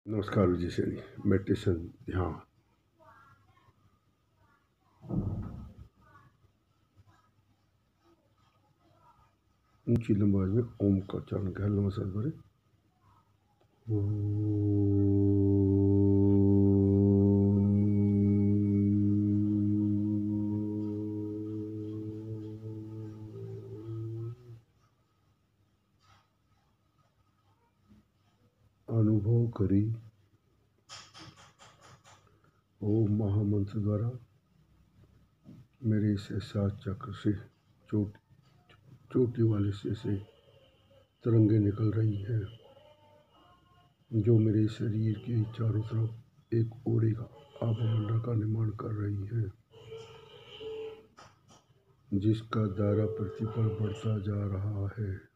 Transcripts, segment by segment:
नमस्कार विजय सैनी। मेडिटेशन ध्यान। ऊंची लंबाई में ओम का उच्चारण गहन लंबा सांस भरें। अनुभव करें ओम महामंत्र द्वारा मेरे सहस्रार चक्र से चोटी वाले से तरंगे निकल रही हैं, जो मेरे शरीर के चारों तरफ एक ओरे का आभामंडल का निर्माण कर रही हैं, जिसका दायरा प्रतिपल बढ़ता जा रहा है।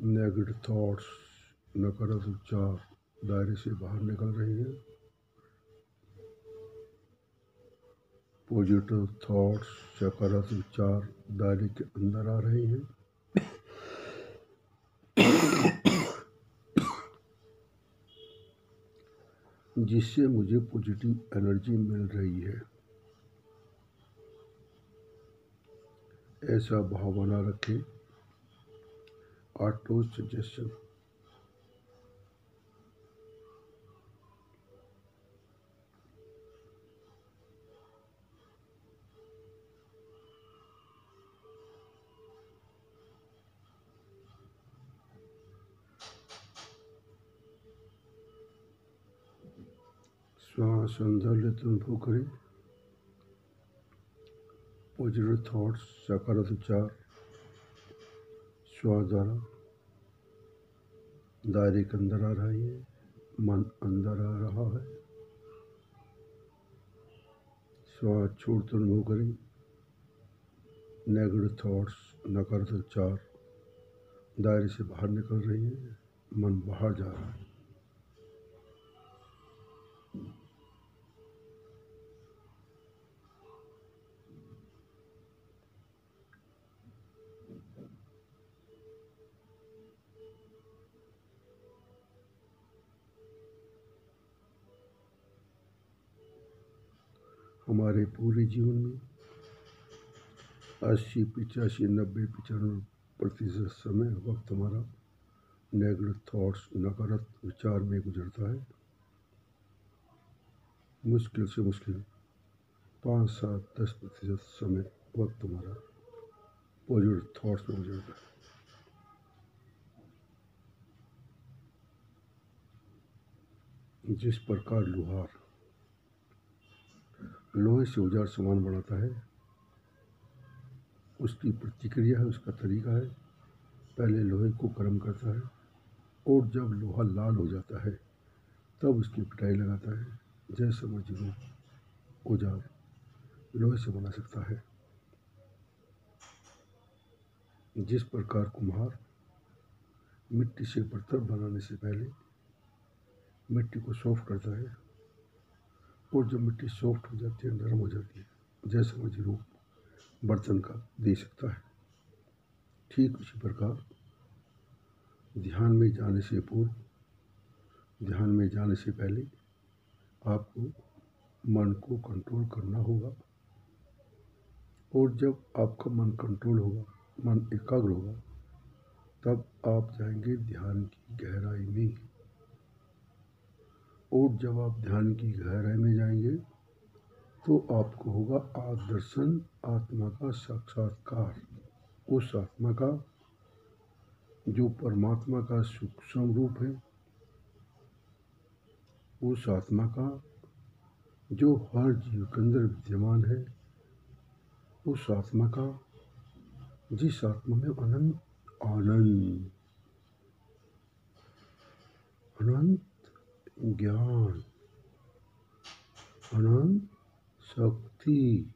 नेगेटिव थॉट्स, नकारात्मक विचार दायरे से बाहर निकल रहे हैं। पॉजिटिव थॉट्स, सकारात्मक विचार दायरे के अंदर आ रहे हैं। जिससे मुझे पॉजिटिव एनर्जी मिल रही है। ऐसा भाव बना रखें। Auto suggestion. श्वास अंदर लेते अनुभव करें। पॉजिटिव थॉट्स, सकारात्मक विचार श्वास द्वारा दायरे के अंदर आ रही है। मन अंदर आ रहा है। श्वास छोड़ते अनुभव करें। नेगेटिव थॉट्स, नकारात्मक विचार दायरे से बाहर निकल रही है। मन बाहर जा रहा है। हमारे पूरे जीवन में 80, 85, 90, 95% समय वक्त हमारा नेगेटिव थॉट्स, नकारात्मक विचार में गुजरता है। मुश्किल से मुश्किल 5, 7, 10% समय वक्त हमारा पॉजिटिव थॉट्स में गुजरता है। जिस प्रकार लोहार लोहे से औजार सामान बनाता है, उसकी प्रतिक्रिया है, उसका तरीका है। पहले लोहे को गर्म करता है और जब लोहा लाल हो जाता है तब उसकी पिटाई लगाता है। जैसे मर्जी औजार लोहे से बना सकता है। जिस प्रकार कुम्हार मिट्टी से बर्तन बनाने से पहले मिट्टी को सॉफ्ट करता है और जब मिट्टी सॉफ्ट हो जाती है, नरम हो जाती है, जैसे मर्जी रूप बर्तन का दे सकता है। ठीक उसी प्रकार ध्यान में जाने से पूर्व, ध्यान में जाने से पहले आपको मन को कंट्रोल करना होगा। और जब आपका मन कंट्रोल होगा, मन एकाग्र होगा, तब आप जाएंगे ध्यान की गहराई में। और जब आप ध्यान की गहराई में जाएंगे तो आपको होगा आत्मदर्शन, आत्मा का साक्षात्कार। उस आत्मा का जो परमात्मा का सूक्ष्म रूप है, उस आत्मा का जो हर जीव के अंदर विद्यमान है, उस आत्मा का जिस आत्मा में अनंत आनंद, अनंत ज्ञान, अनंत शक्ति,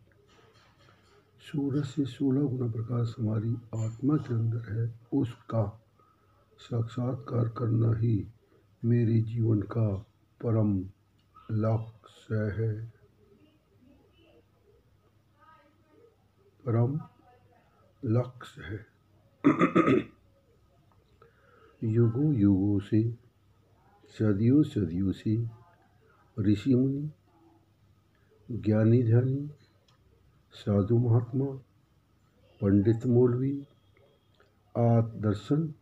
सूरज से 16 गुना प्रकाश हमारी आत्मा के अंदर है। उसका साक्षात्कार करना ही मेरे जीवन का परम लक्ष्य है। परम लक्ष्य है। युगों युगों से, सदियों सदियों से ऋषि मुनि, ज्ञानी ध्यानी, साधु महात्मा, पंडित मौलवी आत्मदर्शन,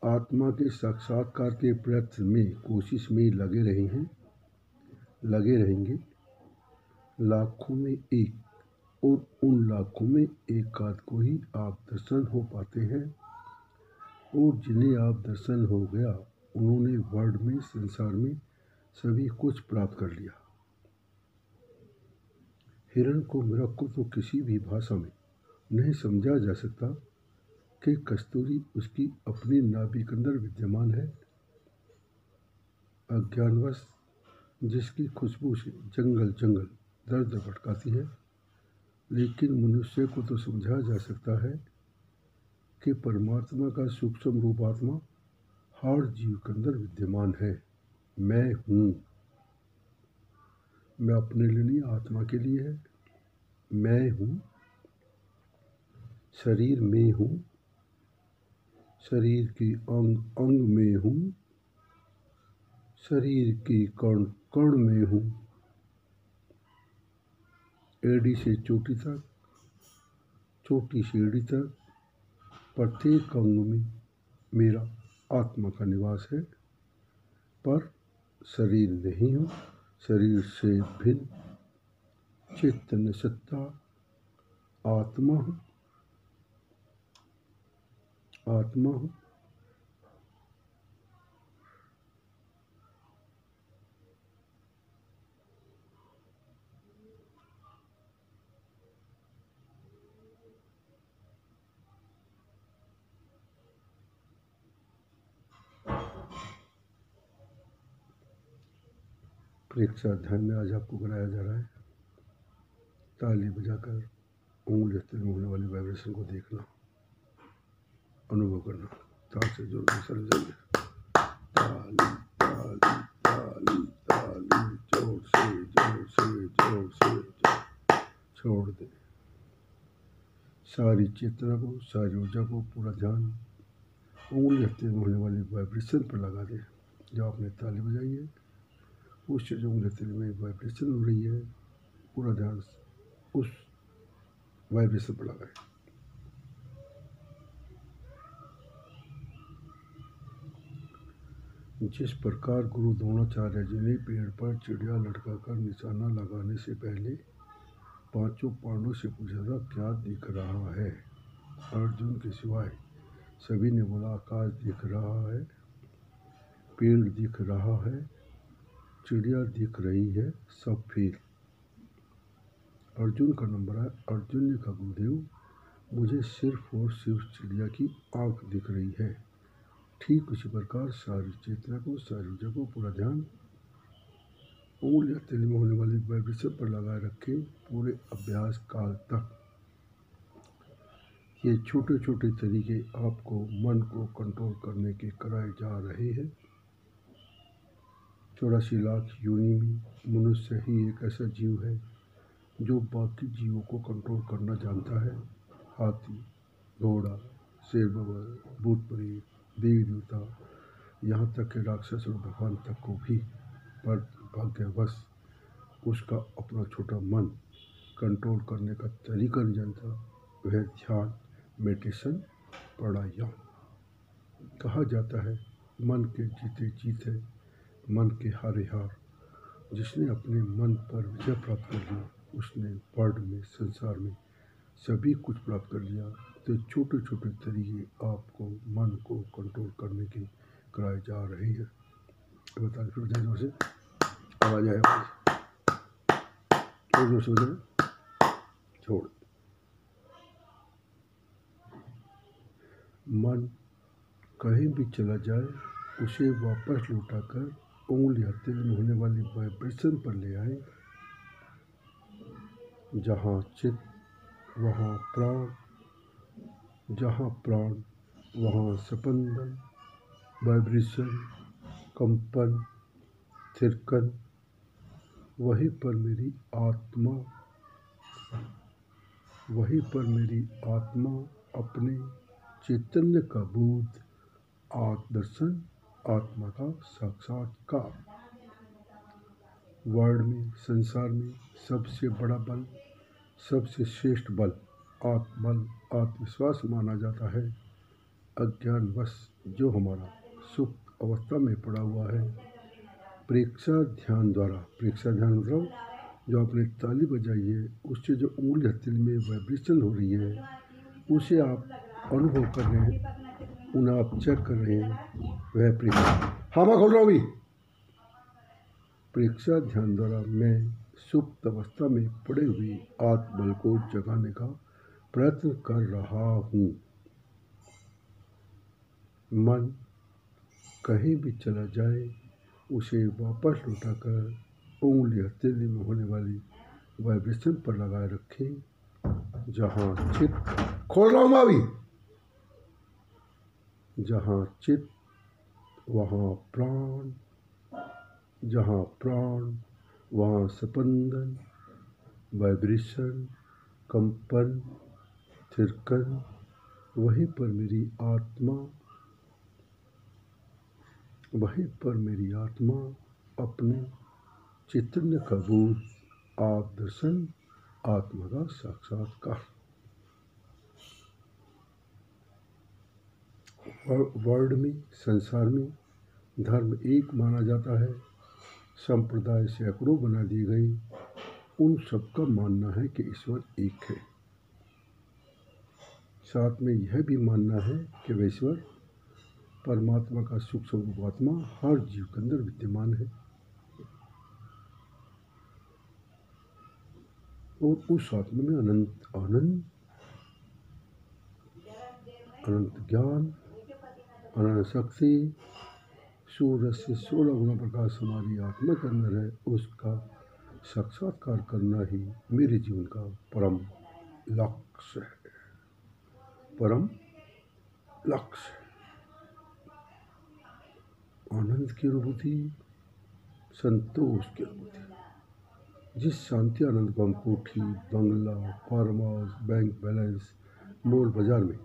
आत्मा के साक्षात्कार के प्रयत्न में, कोशिश में लगे रहे हैं, लगे रहेंगे। लाखों में एक, और उन लाखों में एक आध को ही आप दर्शन हो पाते हैं, और जिन्हें आप दर्शन हो गया उन्होंने वर्ल्ड में, संसार में सभी कुछ प्राप्त कर लिया। हिरण को मिराकल तो किसी भी भाषा में नहीं समझा जा सकता कि कस्तूरी उसकी अपनी नाभि के अंदर विद्यमान है। अज्ञानवश जिसकी खुशबू से जंगल जंगल दर दर भटकाती है, लेकिन मनुष्य को तो समझा जा सकता है कि परमात्मा का सूक्ष्म रूप आत्मा हर जीव के अंदर विद्यमान है। मैं हूँ, मैं अपने लिए नहीं, आत्मा के लिए है। मैं हूँ, शरीर में हूँ, शरीर के अंग अंग में हूँ, शरीर के कण कण में हूँ, एड़ी से चोटी तक, चोटी से एड़ी तक प्रत्येक अंग में मेरा आत्मा का निवास है। पर शरीर नहीं हूँ, शरीर से भिन्न चैतन्य सत्ता आत्मा हूँ, आत्मा हूँ। परीक्षा ध्यान में आज आपको कराया जा रहा है। ताली बजाकर उंगली हथेली में होने वाली वाइब्रेशन को देखना, अनुभव करना। ताल से जोर से समझेंगे। ताली ताली ताली ताली, जोर से जोर से जोर से जोर। छोड़ दे सारी चेतना को, सारी ऊर्जा को, पूरा ध्यान उंगली हथेली में होने वाली वाइब्रेशन पर लगा दे। जब आपने ताली बजाई है उससे जो उंगली हथेली में वाइब्रेशन हो रही है, पूरा ध्यान उस वाइब्रेशन पर लगाए। जिस प्रकार गुरु द्रोणाचार्य जी ने पेड़ पर चिड़िया लटकाकर निशाना लगाने से पहले पांचों पांडवों से पूछा था क्या दिख रहा है, अर्जुन के सिवाय सभी ने बोला आकाश दिख रहा है, पेड़ दिख रहा है, चिड़िया दिख रही है, सब फेल। अर्जुन का नंबर है। अर्जुन ने कहा गुरुदेव मुझे सिर्फ और सिर्फ चिड़िया की आंख दिख रही है। ठीक उसी प्रकार सारी चेतना को, सारी ऊर्जा को, पूरा ध्यान उंगली हथेली में होने वाली वाइब्रेशन पर लगाए रखें पूरे अभ्यास काल तक। ये छोटे छोटे तरीके आपको मन को कंट्रोल करने के कराए जा रहे हैं। 84 लाख योनि में मनुष्य ही एक ऐसा जीव है जो बाकी जीवों को कंट्रोल करना जानता है। हाथी, घोड़ा, शेर, बबर, भूत प्रेत, देवी देवता, यहाँ तक कि राक्षस और भगवान तक को भी, पर भाग्यवश उसका अपना छोटा मन कंट्रोल करने का तरीका नहीं जानता। वह ध्यान, मेडिटेशन, प्राणायाम। कहा जाता है मन के जीते जीत है, मन के हारे हार। जिसने अपने मन पर विजय प्राप्त कर लिया उसने वर्ल्ड में, संसार में सभी कुछ प्राप्त कर लिया। तो छोटे छोटे तरीके आपको मन को कंट्रोल करने के कराए जा रहे हैं। बता फिर जोर से आवाज आए, जोर से छोड़। मन कहीं भी चला जाए उसे वापस लौटाकर उंगली हथेली में होने वाली वाइब्रेशन पर ले आए। जहाँ चित्त वहाँ प्राण, जहाँ प्राण वहाँ स्पंदन, वाइब्रेशन, कंपन, थिरकन। वहीं पर मेरी आत्मा, वहीं पर मेरी आत्मा अपने चैतन्य का बोध आत्मदर्शन, आत्मा का साक्षात्कार। वर्ल्ड में, संसार में सबसे बड़ा बल, सबसे श्रेष्ठ बल आत्मबल, आत्मविश्वास माना जाता है। अज्ञानवश जो हमारा सुप्त अवस्था में पड़ा हुआ है, प्रेक्षा ध्यान द्वारा, प्रेक्षा ध्यान मतलब जो आपने ताली बजाई है उससे जो उंगली हथेली में वाइब्रेशन हो रही है उसे आप अनुभव कर रहे हैं, उन्हें आप चेक कर रहे हैं, वह प्रेक्षा। हाँ, मैं खोल रहा हूँ अभी। प्रेक्षा ध्यान द्वारा मैं सुप्त अवस्था में पड़े हुए आत्मबल को जगाने का प्रयत्न कर रहा हूँ। मन कहीं भी चला जाए उसे वापस लौटाकर उंगली हथेली में होने वाली वाइब्रेशन पर लगाए रखें। जहाँ चित्त, खोल रहा हूँ मैं अभी, जहाँ चित्त वहाँ प्राण, जहाँ प्राण वहाँ स्पंदन, वाइब्रेशन, कंपन, थिरकन। वहीं पर मेरी आत्मा, वहीं पर मेरी आत्मा अपने चैतन्य का बोध, आप दर्शन, आत्मा का साक्षात्कार। वर्ल्ड में, संसार में धर्म एक माना जाता है, संप्रदाय सैकड़ों बना दी गई। उन सबका मानना है कि ईश्वर एक है। साथ में यह भी मानना है कि वह ईश्वर परमात्मा का सूक्ष्म रूप आत्मा हर जीव के अंदर विद्यमान है और उस आत्मा में अनंत आनंद, अनंत ज्ञान, अनंत शक्ति, सूर्य से 16 गुना प्रकाश हमारी आत्मा के अंदर है। उसका साक्षात्कार करना ही मेरे जीवन का परम लक्ष्य है, परम लक्ष्य। आनंद की अनुभूति, संतोष की अनुभूति। जिस शांति आनंद को हम कोठी, बंगला, farm house, bank balance, mall बाजार में,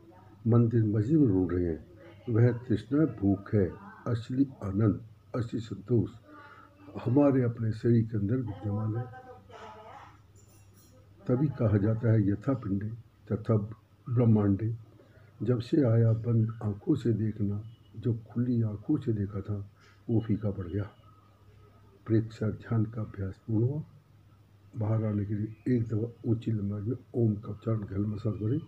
मंदिर मस्जिद में ढूंढ रहे हैं, वह तृष्णा भूख है। असली आनंद, असली संतोष हमारे अपने शरीर के अंदर विद्यमान है। तभी कहा जाता है यथा पिंडे तथा ब्रह्मांडे। जब से आया बंद आंखों से देखना, जो खुली आंखों से देखा था वो फीका पड़ गया। प्रेक्षा ध्यान का अभ्यास पूर्ण हुआ। बाहर आने के लिए एक दफा ऊंची लंबाई में ओम का उच्चारण गहल मसाज करें।